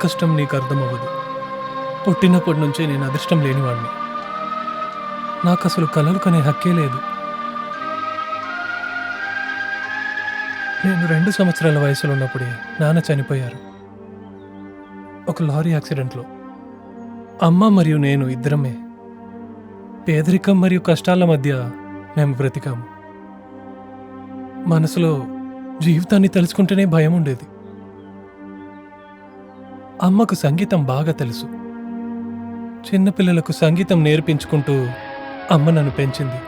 కష్టం నీకు అర్థమవ్వదు. పుట్టినప్పటి నుంచే నేను అదృష్టం లేనివాడిని. నాకు అసలు కలలు కనే హక్కే లేదు. నేను 2 సంవత్సరాల వయసులో ఉన్నప్పుడే నాన్న చనిపోయారు, ఒక లారీ యాక్సిడెంట్లో. అమ్మ మరియు నేను ఇద్దరమే. పేదరికం మరియు కష్టాల మధ్య మేము బ్రతికాము. మనసులో జీవితాన్ని తలుచుకుంటేనే భయం ఉండేది. అమ్మకు సంగీతం బాగా తెలుసు. చిన్నపిల్లలకు సంగీతం నేర్పించుకుంటూ అమ్మ నన్ను పెంచింది.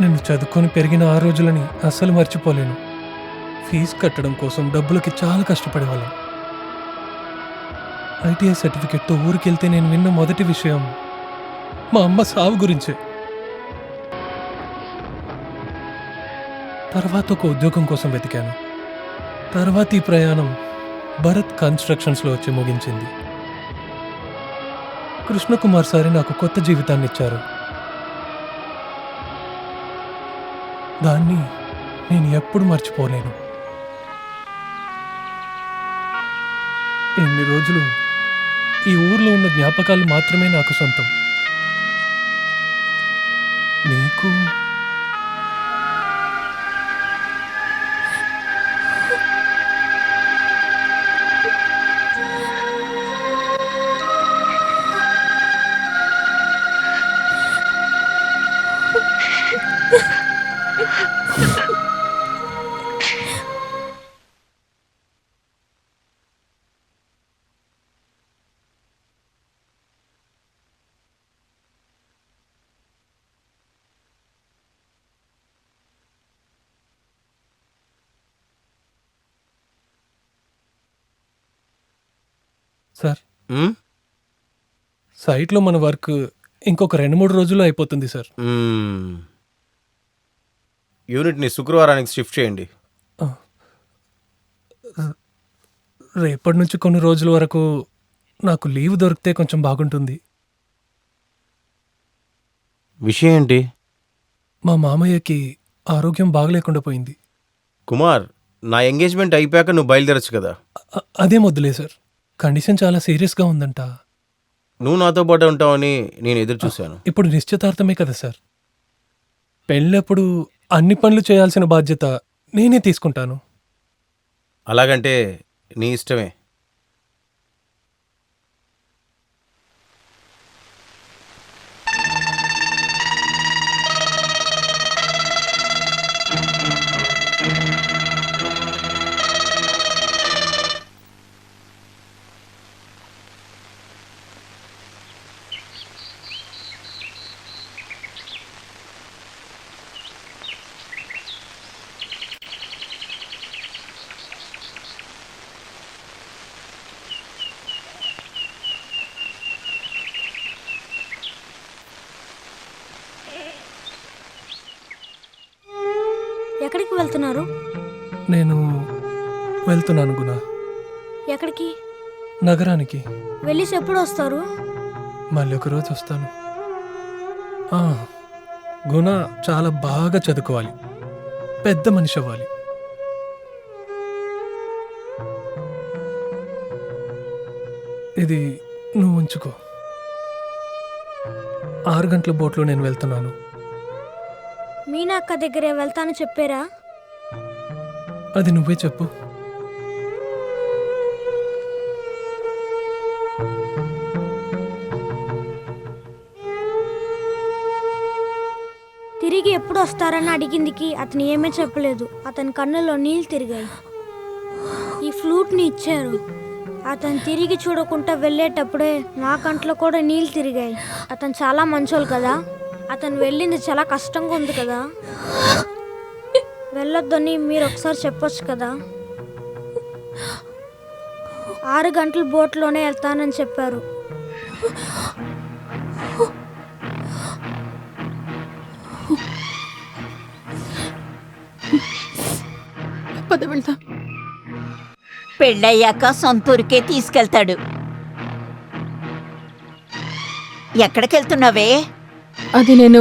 నేను చదువుకొని పెరిగిన ఆ రోజులని అస్సలు మర్చిపోలేను. ఫీజు కట్టడం కోసం డబ్బులకి చాలా కష్టపడేవాళ్ళం. ఐటీఐ సర్టిఫికెట్తో ఊరికెళ్తే నేను విన్న మొదటి విషయం మా అమ్మ సావు గురించే. తర్వాత ఒక ఉద్యోగం కోసం వెతికాను. తర్వాత ఈ ప్రయాణం భరత్ కన్స్ట్రక్షన్స్లో వచ్చి ముగించింది. కృష్ణకుమార్ సారి నాకు కొత్త జీవితాన్ని ఇచ్చారు. దాన్ని నేను ఎప్పుడు మర్చిపోలేను. ఎన్ని రోజులు ఈ ఊర్లో ఉన్న జ్ఞాపకాలు మాత్రమే నాకు సొంతం. నీకు సార్, సైట్లో మన వర్క్ ఇంకొక 2-3 రోజుల్లో అయిపోతుంది సార్. యూనిట్ని శుక్రవారానికి షిఫ్ట్ చేయండి. రేపటి నుంచి కొన్ని రోజుల వరకు నాకు లీవ్ దొరికితే కొంచెం బాగుంటుంది. విషయం ఏంటి? మా మామయ్యకి ఆరోగ్యం బాగలేకుండా పోయింది. కుమార్, నా ఎంగేజ్మెంట్ అయిపోయాక నువ్వు బయలుదేరచ్చు కదా. అదేం వద్దులే సార్, కండిషన్ చాలా సీరియస్గా ఉందంట. నువ్వు నాతో పాటు ఉంటావని నేను ఎదురు చూశాను. ఇప్పుడు నిశ్చితార్థమే కదా సార్. పెళ్ళప్పుడు అన్ని పనులు చేయాల్సిన బాధ్యత నేనే తీసుకుంటాను. అలాగంటే నీ ఇష్టమే. ఎక్కడికి వెళ్తున్నారు? నేను వెళ్తున్నాను గుణ. ఎక్కడికి? నగరానికి. వెళ్ళేసి ఎప్పుడు వస్తారు? మళ్ళీ ఒక రోజు వస్తాను. గుణ చాలా బాగా చదువుకోవాలి, పెద్ద మనిషి అవ్వాలి. ఇది నువ్వు ఉంచుకో. 6 గంటల బోట్లో నేను వెళ్తున్నాను. మీనా అక్క దగ్గరే వెళ్తాను చెప్పారా? అది నువ్వే చెప్పు. తిరిగి ఎప్పుడు వస్తారని అడిగిందికి అతను ఏమీ చెప్పలేదు. అతని కన్నులో నీళ్ళు తిరిగాయి. ఈ ఫ్లూట్ని ఇచ్చారు. అతను తిరిగి చూడకుండా వెళ్ళేటప్పుడే నా కంట్లో కూడా నీళ్ళు తిరిగాయి. అతను చాలా మంచోళ్ళు కదా. అతను వెళ్ళింది చాలా కష్టంగా ఉంది కదా. వెళ్ళొద్దని మీరు ఒకసారి చెప్పొచ్చు కదా. 6 గంటల బోట్లోనే వెళ్తానని చెప్పారు. పద వెళ్దాం. పెళ్ళయ్యాక సొంతూరికే తీసుకెళ్తాడు. ఎక్కడికెళ్తున్నావే? అది నేను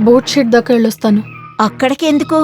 బోట్ షెడ్ దాకా వెళ్ళొస్తాను. అక్కడికి ఎందుకు?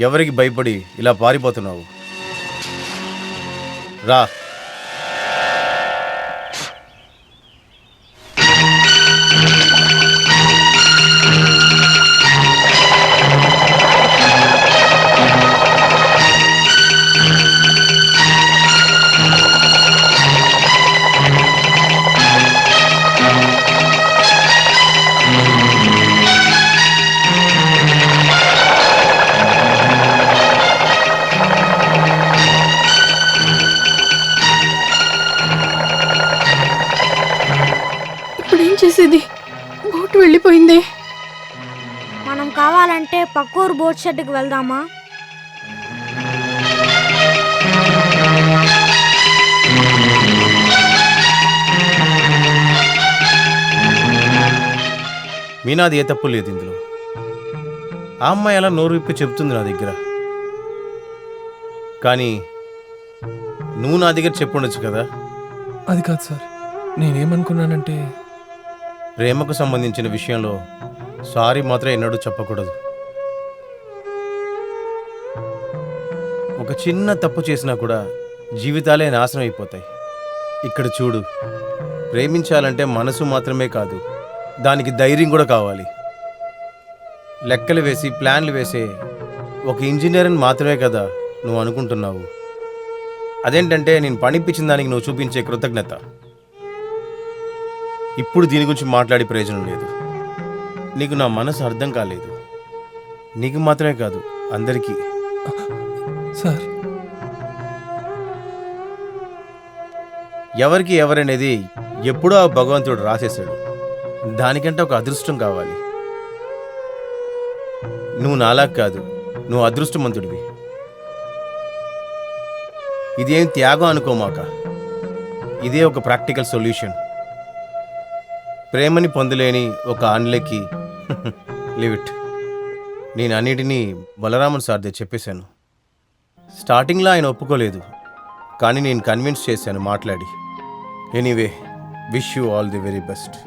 ఎవరికి భయపడి ఇలా పారిపోతున్నావు? రా. ఇప్పుడు ఏం చేసేది? బోట్ వెళ్ళిపోయింది. మనం కావాలంటే పక్కూరు బోట్ షెడ్కి వెళ్దామా? మీనాది ఏ తప్పు లేదు ఇందులో. ఆ అమ్మాయి అలా నోరు విప్పి చెప్తుంది నా దగ్గర. కానీ నువ్వు నా దగ్గర చెప్పుండొచ్చు కదా. అది కాదు సార్, నేనేమనుకున్నానంటే ప్రేమకు సంబంధించిన విషయంలో సారీ మాత్రం ఎన్నడూ చెప్పకూడదు. ఒక చిన్న తప్పు చేసినా కూడా జీవితాలే నాశనం అయిపోతాయి. ఇక్కడ చూడు, ప్రేమించాలంటే మనసు మాత్రమే కాదు, దానికి ధైర్యం కూడా కావాలి. లెక్కలు వేసి ప్లాన్లు వేసే ఒక ఇంజనీర్ని మాత్రమే కదా నువ్వు అనుకుంటున్నావు. అదేంటంటే నేను పనిపించిన దానికి నువ్వు చూపించే కృతజ్ఞత. ఇప్పుడు దీని గురించి మాట్లాడే ప్రయోజనం లేదు. నీకు నా మనసు అర్థం కాలేదు. నీకు మాత్రమే కాదు, అందరికీ. సార్, ఎవరికి ఎవరనేది ఎప్పుడో ఆ భగవంతుడు రాసేశాడు. దానికంటే ఒక అదృష్టం కావాలి. నువ్వు నాలా కాదు, నువ్వు అదృష్టవంతుడివి. ఇదేం త్యాగం అనుకోమాక, ఇదే ఒక ప్రాక్టికల్ సొల్యూషన్. ప్రేమని పొందలేని ఒక అన్లకి లివ్ ఇట్. నేను అన్నిటినీ బలరామన్ సార్ దగ్గర చెప్పేశాను. స్టార్టింగ్లో ఆయన ఒప్పుకోలేదు, కానీ నేను కన్విన్స్ చేశాను మాట్లాడి. Anyway, wish you all the very best.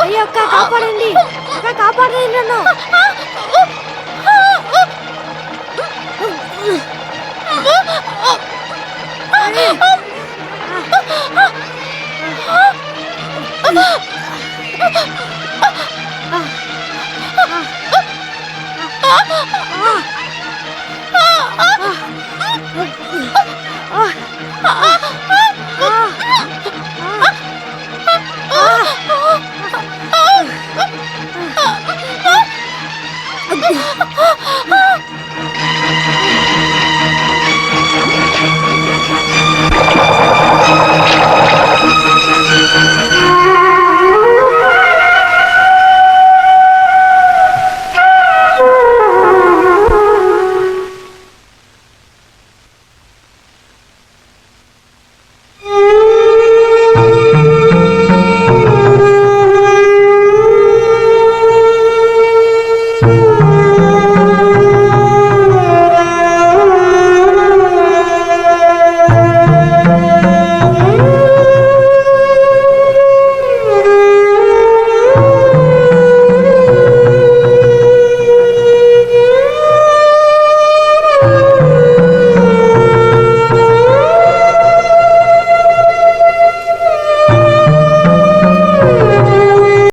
అయ్యో అక్క, కాపాడండి అక్క, కాపాడండి నన్ను.